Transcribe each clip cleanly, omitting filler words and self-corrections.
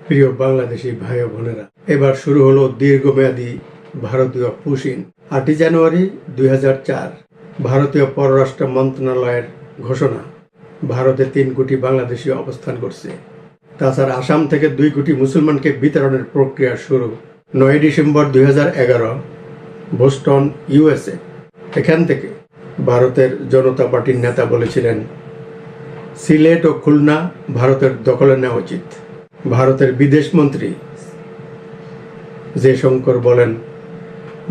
প্রিয় বাংলাদেশি ভাই ও বোনেরা, এবার শুরু হলো দীর্ঘমেয়াদী ভারতীয় পুশিন। 8 জানুয়ারি 2004 ভারতীয় পররাষ্ট্র মন্ত্রণালয়ের ঘোষণা, ভারতে 3 কোটি বাংলাদেশি অবস্থান করছে। তাছাড়া আসাম থেকে 2 কোটি মুসলমানকে বিতরণের প্রক্রিয়া শুরু। 9 ডিসেম্বর 2011 বোস্টন, USA। এখান থেকে ভারতের জনতা পার্টির নেতা বলেছিলেন, সিলেট ও খুলনা ভারতের দখলে নেওয়া উচিত। ভারতের বিদেশমন্ত্রী জয়শঙ্কর বলেন,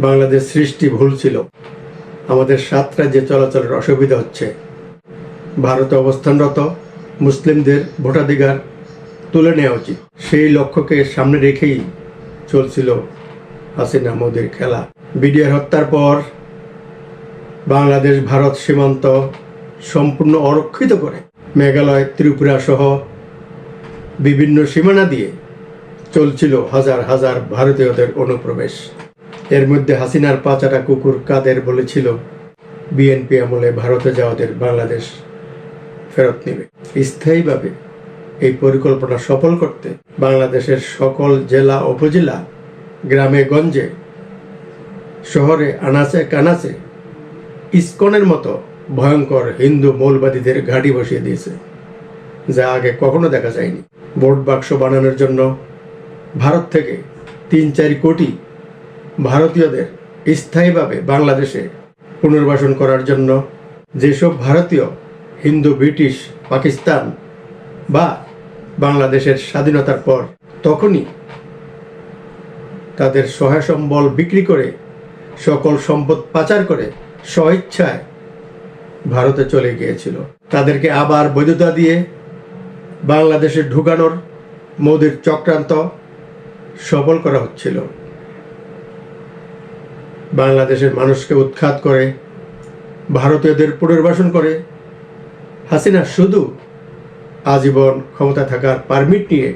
বাংলাদেশ সৃষ্টি ভুল ছিল, আমাদের 7 রাজ্যে চলাচলের অসুবিধা হচ্ছে। ভারতে অবস্থানরত মুসলিমদের ভোটাধিকার তুলে নেওয়া উচিত। সেই লক্ষ্যকে সামনে রেখেই চলছিল হাসিনা মোদির খেলা। বিডিআর হত্যার পর বাংলাদেশ ভারত সীমান্ত সম্পূর্ণ অরক্ষিত করে মেঘালয়, ত্রিপুরা সহ বিভিন্ন সীমানা দিয়ে চলছিল হাজার হাজার ভারতীয়দের অনুপ্রবেশ। এর মধ্যে হাসিনার পাচাটা কুকুর কাদের বলেছিল, বিএনপি আমলে ভারতে যাওয়াদের বাংলাদেশ ফেরত নেবে। স্থায়ীভাবে এই পরিকল্পনা সফল করতে বাংলাদেশের সকল জেলা উপজেলা, গ্রামে গঞ্জে, শহরে আনাচে কানাচে ইসকনের মতো ভয়ঙ্কর হিন্দু মৌলবাদীদের ঘাঁটি বসিয়ে দিয়েছে, যা আগে কখনো দেখা যায়নি। ভোট বাক্স বানানোর জন্য ভারত থেকে 3-4 কোটি ভারতীয়দের স্থায়ীভাবে বাংলাদেশে পুনর্বাসন করার জন্য যেসব ভারতীয় হিন্দু ব্রিটিশ পাকিস্তান বা বাংলাদেশের স্বাধীনতার পর তখনই তাদের সহায় সম্বল বিক্রি করে, সকল সম্পদ পাচার করে স্বইচ্ছায় ভারতে চলে গিয়েছিল, তাদেরকে আবার বৈধতা দিয়ে বাংলাদেশে ঢুকানোর মোদির চক্রান্ত সফল করা হচ্ছিল। বাংলাদেশের মানুষকে উৎখাত করে ভারতীয়দের পুনর্বাসন করে হাসিনা শুধু আজীবন ক্ষমতা থাকার পারমিট নিয়ে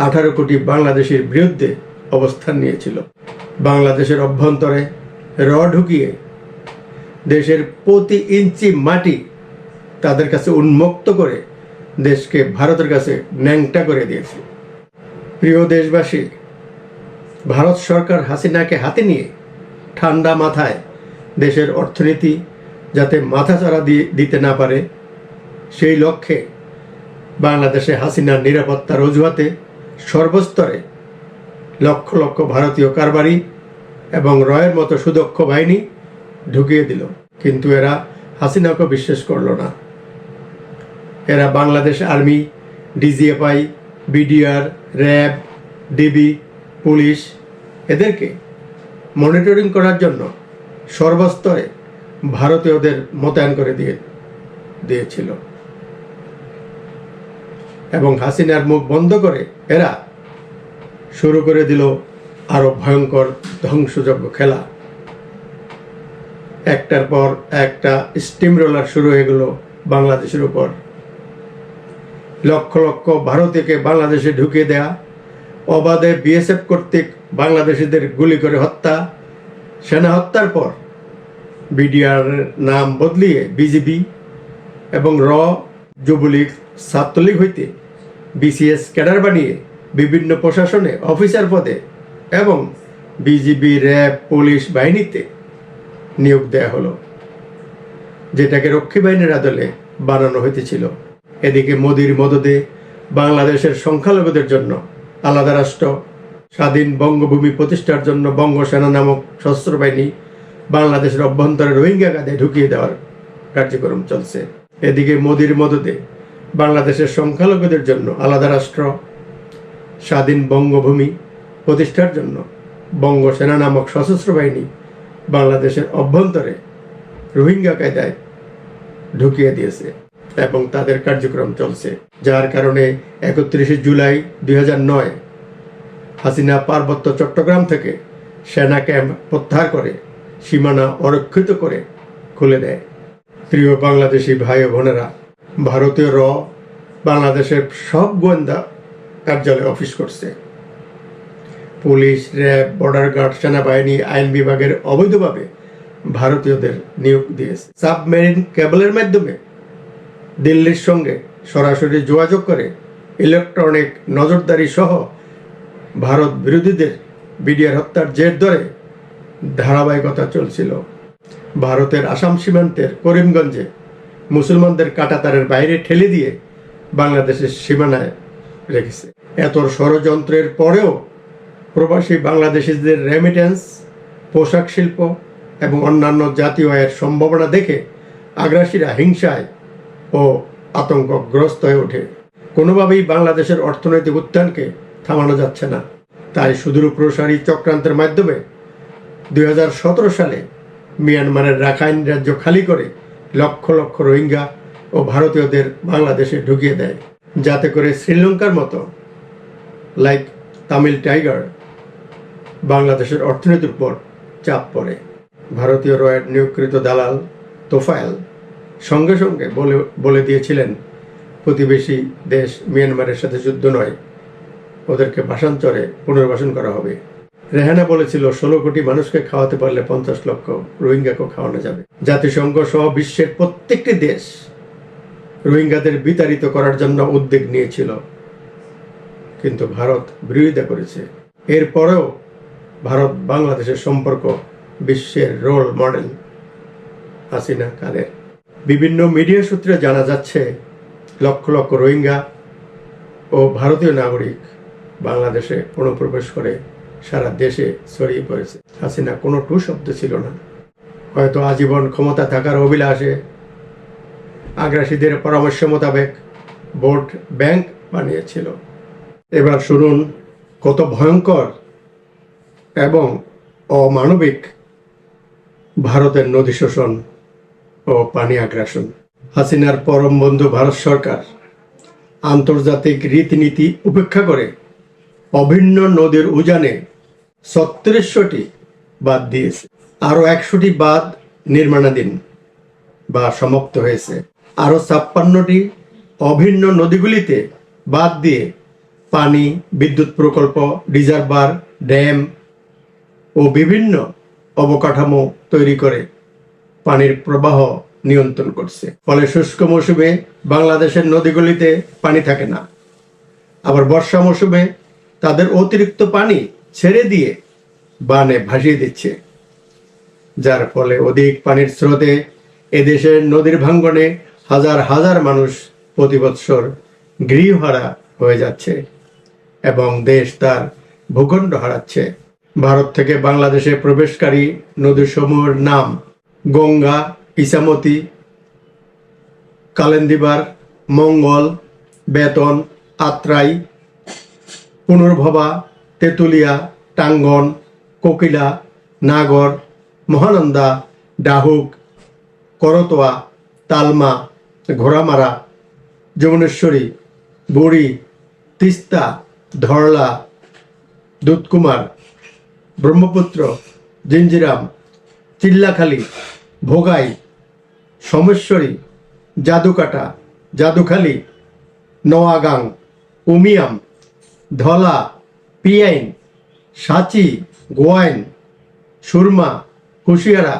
18 কোটি বাংলাদেশের বিরুদ্ধে অবস্থান নিয়েছিল। বাংলাদেশের অভ্যন্তরে ঢুকিয়ে দেশের প্রতি ইঞ্চি মাটি তাদের কাছে উন্মুক্ত করে দেশকে ভারতের কাছে ন্যাংটা করে দিয়েছে। প্রিয় দেশবাসী, ভারত সরকার হাসিনাকে হাতে নিয়ে ঠান্ডা মাথায় দেশের অর্থনীতি যাতে মাথাচাড়া দিতে না পারে, সেই লক্ষ্যে বাংলাদেশে হাসিনার নিরাপত্তার অজুহাতে সর্বস্তরে লক্ষ লক্ষ ভারতীয় কারবারি এবং রয়ের মতো সুদক্ষ বাহিনী ঢুকিয়ে দিল। কিন্তু এরা হাসিনাকে বিশ্বাস করল না। এরা Bangladesh army, DGFI, BDR, RAB, DB, police এদেরকে মনিটরিং করার জন্য সর্বস্তরে ভারতীয়দের মোতায়েন করে দিয়েছিল এবং হাসিনার মুখ বন্ধ করে এরা শুরু করে দিল আরো ভয়ঙ্কর ধ্বংসযজ্ঞ খেলা। একটার পর একটা স্টিম রোলার শুরু হয়ে গেল বাংলাদেশের উপর। লক্ষ লক্ষ ভারতীয়কে বাংলাদেশে ঢুকিয়ে দেয়া, অবাধে বিএসএফ কর্তৃক বাংলাদেশিদের গুলি করে হত্যা, সেনা হত্যার পর বিডিআর নাম বদলিয়ে বিজিবি এবং যুবলীগ, ছাত্রলীগ হইতে বিসিএস ক্যাডার বানিয়ে বিভিন্ন প্রশাসনে অফিসার পদে এবং বিজিবি, র্যাব, পুলিশ বাহিনীতে নিয়োগ দেয়া হলো, যেটাকে রক্ষী বাহিনীর আদলে বানানো হইতেছিল। এদিকে মোদির মদদে বাংলাদেশের সংখ্যালঘুদের জন্য আলাদা রাষ্ট্র, স্বাধীন বঙ্গভূমি প্রতিষ্ঠার জন্য বঙ্গসেনা নামক সশস্ত্র বাহিনী বাংলাদেশের অভ্যন্তরে রোহিঙ্গা কাঁধে ঢুকিয়ে দেওয়ার কার্যক্রম চলছে। এদিকে মোদির মদদে বাংলাদেশের সংখ্যালঘুদের জন্য আলাদা রাষ্ট্র, স্বাধীন বঙ্গভূমি প্রতিষ্ঠার জন্য বঙ্গসেনা নামক সশস্ত্র বাহিনী বাংলাদেশের অভ্যন্তরে রোহিঙ্গা কায়দায় ঢুকিয়ে দিয়েছে এবং তাদের কার্যক্রম চলছে, যার কারণে 31 জুলাই 2009 হাসিনা পার্বত্য চট্টগ্রাম থেকে সেনা ক্যাম্প প্রত্যাহার করে সীমানা অরক্ষিত করে খুলে দেয়। প্রিয় বাংলাদেশি ভাই ও বোনেরা, ভারতীয় বাংলাদেশের সব গোয়েন্দা কার্যালয়ে অফিস করছে। পুলিশ, র্যাব, বর্ডার গার্ড, সেনাবাহিনী, আইন বিভাগের অবৈধভাবে ভারতীয়দের নিয়োগ দিয়েছে। সাবমেরিন কেবলের মাধ্যমে দিল্লির সঙ্গে সরাসরি যোগাযোগ করে ইলেকট্রনিক নজরদারি সহ ভারত বিরোধীদের বিডিআর হত্যার জের ধরে ধারাবাহিকতা চলছিল। ভারতের আসাম সীমান্তের করিমগঞ্জে মুসলমানদের কাঁটাতারের বাইরে ঠেলে দিয়ে বাংলাদেশের সীমানায় রেখেছে। এত ষড়যন্ত্রের পরেও প্রবাসী বাংলাদেশিদের রেমিটেন্স, পোশাক শিল্প এবং অন্যান্য জাতীয় আয়ের সম্ভাবনা দেখে আগ্রাসীরা হিংসায় ও আতঙ্কগ্রস্ত হয়ে ওঠে। কোনোভাবেই বাংলাদেশের অর্থনৈতিক উত্থানকে থামানো যাচ্ছে না। তাই সুদূর প্রসারী চক্রান্তের মাধ্যমে 2017 সালে মিয়ানমারের রাখাইন রাজ্য খালি করে লক্ষ লক্ষ রোহিঙ্গা ও ভারতীয়দের বাংলাদেশে ঢুকিয়ে দেয়, যাতে করে শ্রীলঙ্কার মতো লাইক তামিল টাইগার বাংলাদেশের অর্থনীতির উপর চাপ পড়ে। ভারতীয় রয়ের নিয়োগকৃত দালাল তোফায়েল সঙ্গে সঙ্গে বলে দিয়েছিলেন প্রতিবেশী দেশ মিয়ানমারের সাথে যুদ্ধ নয়, ওদেরকে ভাষান্তরে পুনর্বাসন করা হবে। রেহানা বলেছিল 16 কোটি মানুষকে খাওয়াতে পারলে 50 লক্ষ রোহিঙ্গাকেও খাওয়ানো যাবে। জাতিসংঘ সহ বিশ্বের প্রত্যেকটি দেশ রোহিঙ্গাদের বিতাড়িত করার জন্য উদ্যোগ নিয়েছিল, কিন্তু ভারত বিরোধিতা করেছে। এরপরেও ভারত বাংলাদেশের সম্পর্ক বিশ্বের রোল মডেল হাসিনা কাদের। বিভিন্ন মিডিয়া সূত্রে জানা যাচ্ছে লক্ষ লক্ষ রোহিঙ্গা ও ভারতীয় নাগরিক বাংলাদেশে অনুপ্রবেশ করে সারা দেশে ছড়িয়ে পড়েছে। হাসিনা কোনো টু শব্দ ছিল না। হয়তো আজীবন ক্ষমতা থাকার অভিলাষে আগ্রাসীদের পরামর্শ মোতাবেক ভোট ব্যাংক বানিয়েছিল। এবার শুনুন কত ভয়ঙ্কর এবং অমানবিক ভারতের নদী শোষণ ও পানি আগ্রাসন। হাসিনার পরম বন্ধু ভারত সরকার আন্তর্জাতিক রীতিনীতি উপেক্ষা করে অভিন্ন নদীর উজানে 36টি বাঁধ দিয়েছে। আরও 100টি বাঁধ নির্মাণাধীন বা সমাপ্ত হয়েছে। আরও 56টি অভিন্ন নদীগুলিতে বাঁধ দিয়ে পানি, বিদ্যুৎ প্রকল্প, রিজার্ভার, ড্যাম ও বিভিন্ন অবকাঠামো তৈরি করে পানির প্রবাহ নিয়ন্ত্রণ করছে। ফলে শুষ্ক মৌসুমে বাংলাদেশের নদীগুলিতে পানি থাকে না, আবার বর্ষা মৌসুমে তাদের অতিরিক্ত পানি ছেড়ে দিয়ে বানে ভাসিয়ে দিচ্ছে, যার ফলে অধিক পানির স্রোতে এদেশের নদীর ভাঙ্গনে হাজার হাজার মানুষ প্রতি বৎসর গৃহহারা হয়ে যাচ্ছে এবং দেশ তার ভূখণ্ড হারাচ্ছে। ভারত থেকে বাংলাদেশে প্রবেশকারী নদীসমূহের নাম গঙ্গা, ইছামতি, কালেন্দিবার, মঙ্গল, বেতন, আত্রাই, পুনর্ভবা, তেঁতুলিয়া, টাঙ্গন, কোকিলা, নাগর, মহানন্দা, ডাহুক, করতোয়া, তালমা, ঘোড়ামারা, যমুনেশ্বরী, বুড়ি, তিস্তা, ধরলা, দুধকুমার, ব্রহ্মপুত্র, জিঞ্জিরাম, চিল্লাখালী, ভোগাই, সোমেশ্বরী, জাদুকাটা, জাদুখালী, নোয়াগাং, উমিয়াম, ধলা, পিয়াইন, সাঁচি, গোয়াইন, সুরমা, কুশিয়ারা,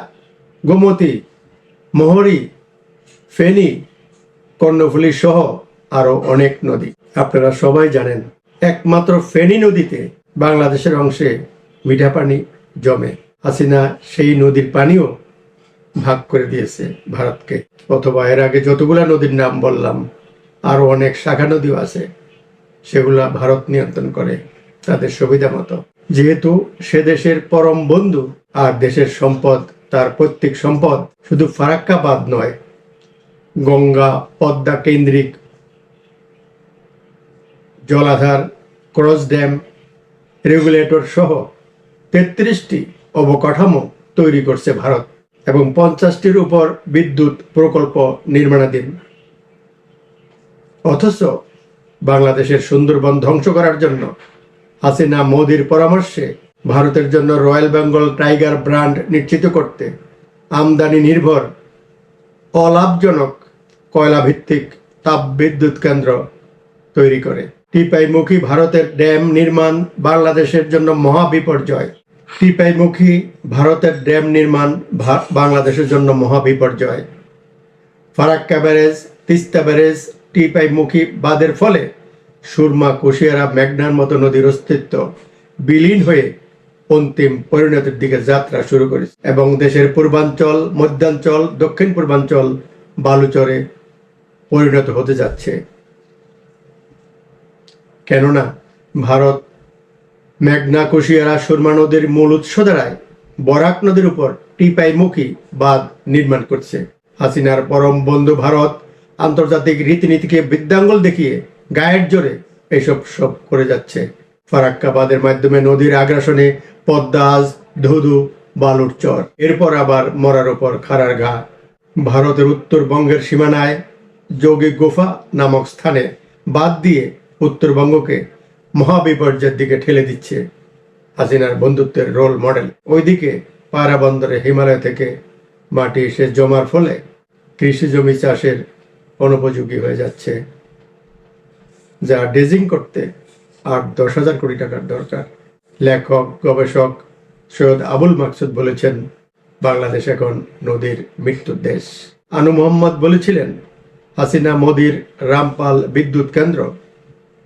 গোমতী, মোহরী, ফেনী, কর্ণফুলী সহ আরো অনেক নদী। আপনারা সবাই জানেন একমাত্র ফেনী নদীতে বাংলাদেশের অংশে মিঠা পানি জমে। হাসিনা সেই নদীর পানিও ভাগ করে দিয়েছে ভারতকে। অথবা এর আগে যতগুলা নদীর নাম বললাম আরো অনেক শাখা নদীও আছে, সেগুলা ভারত নিয়ন্ত্রণ করে তাদের সুবিধা মতো। যেহেতু সে দেশের পরম বন্ধু আর দেশের সম্পদ, তার পৈতৃক সম্পদ শুধু ফারাক্কা বাঁধ নয়, গঙ্গা পদ্মা কেন্দ্রিক জলাধার, ক্রস ড্যাম, রেগুলেটর সহ 33টি অবকাঠামো তৈরি করছে ভারত এবং 50টির উপর বিদ্যুৎ প্রকল্প নির্মাণাধীন। অথচ বাংলাদেশের সুন্দরবন ধ্বংস করার জন্য হাসিনা মোদির পরামর্শে ভারতের জন্য রয়্যাল বেঙ্গল টাইগার ব্র্যান্ড নিশ্চিত করতে আমদানি নির্ভর অলাভজনক কয়লা ভিত্তিক তাপ বিদ্যুৎ কেন্দ্র তৈরি করে। টিপাইমুখী ভারতের ড্যাম নির্মাণ বাংলাদেশের জন্য মহা বিপর্যয়। টিপাইমুখী ভারতের ড্যাম নির্মাণ বাংলাদেশের জন্য মহা বিপর্যয়। ফারাক্কা ব্যারেজ, তিস্তা ব্যারেজ, টিপাইমুখী বাঁধের ফলে সুরমা, কুশিয়ারা, মেঘনার মতো নদীর অস্তিত্ব বিলীন হয়ে অন্তিম পরিণতির দিকে যাত্রা শুরু করেছে এবং দেশের পূর্বাঞ্চল, মধ্যাঞ্চল, দক্ষিণ পূর্বাঞ্চল বালুচরে পরিণত হতে যাচ্ছে। কেননা ভারত মেঘনা, কুশিয়ারা, সুরমা নদীর মূল উৎস দ্বারায় বরাক নদীর উপর টিপাইমুখী বাঁধ নির্মাণ করছে। হাসিনার পরম বন্ধু ভারত আন্তর্জাতিক রীতিনীতিকে বৃদ্ধাঙ্গুল দেখিয়ে গায়ের জোরে এইসব সব করে যাচ্ছে। ফারাক্কা বাঁধের মাধ্যমে নদীর আগ্রাসনে পদ্মা, আজ ধুধু, বালুর চর, এরপর আবার মরার ওপর খাড়ার ঘা। ভারতের উত্তরবঙ্গের সীমানায় যোগী গুফা নামক স্থানে বাদ দিয়ে উত্তরবঙ্গকে মহাবিপর্যয়ের দিকে ঠেলে দিচ্ছে হাসিনার বন্ধুত্বের রোল মডেল। ওইদিকে পায়রা বন্দরে হিমালয় থেকে মাটি এসে জমার ফলে কৃষি জমি চাষের অনুপযোগী হয়ে যাচ্ছে, যা ড্রেজিং করতে 8-10 হাজার কোটি টাকার দরকার। লেখক গবেষক সৈয়দ আবুল মাকসুদ বলেছেন, বাংলাদেশ এখন নদীর মৃত্যুর দেশ। আনু মোহাম্মদ বলেছিলেন, হাসিনা মোদির রামপাল বিদ্যুৎ কেন্দ্র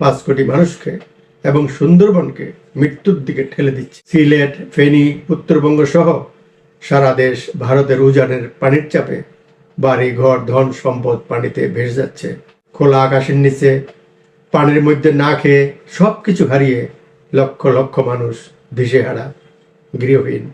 5 কোটি মানুষকে এবং সুন্দরবনকে মৃত্যুর দিকে ঠেলে দিচ্ছে। সিলেট, ফেনী, উত্তরবঙ্গ সহ সারা দেশ ভারতের উজানের পানির চাপে বাড়ি ঘর, ধন সম্পদ পানিতে ভেসে যাচ্ছে। খোলা আকাশের নিচে পানির মধ্যে না খেয়ে সবকিছু হারিয়ে লক্ষ লক্ষ মানুষ দিশেহারা, গৃহহীন।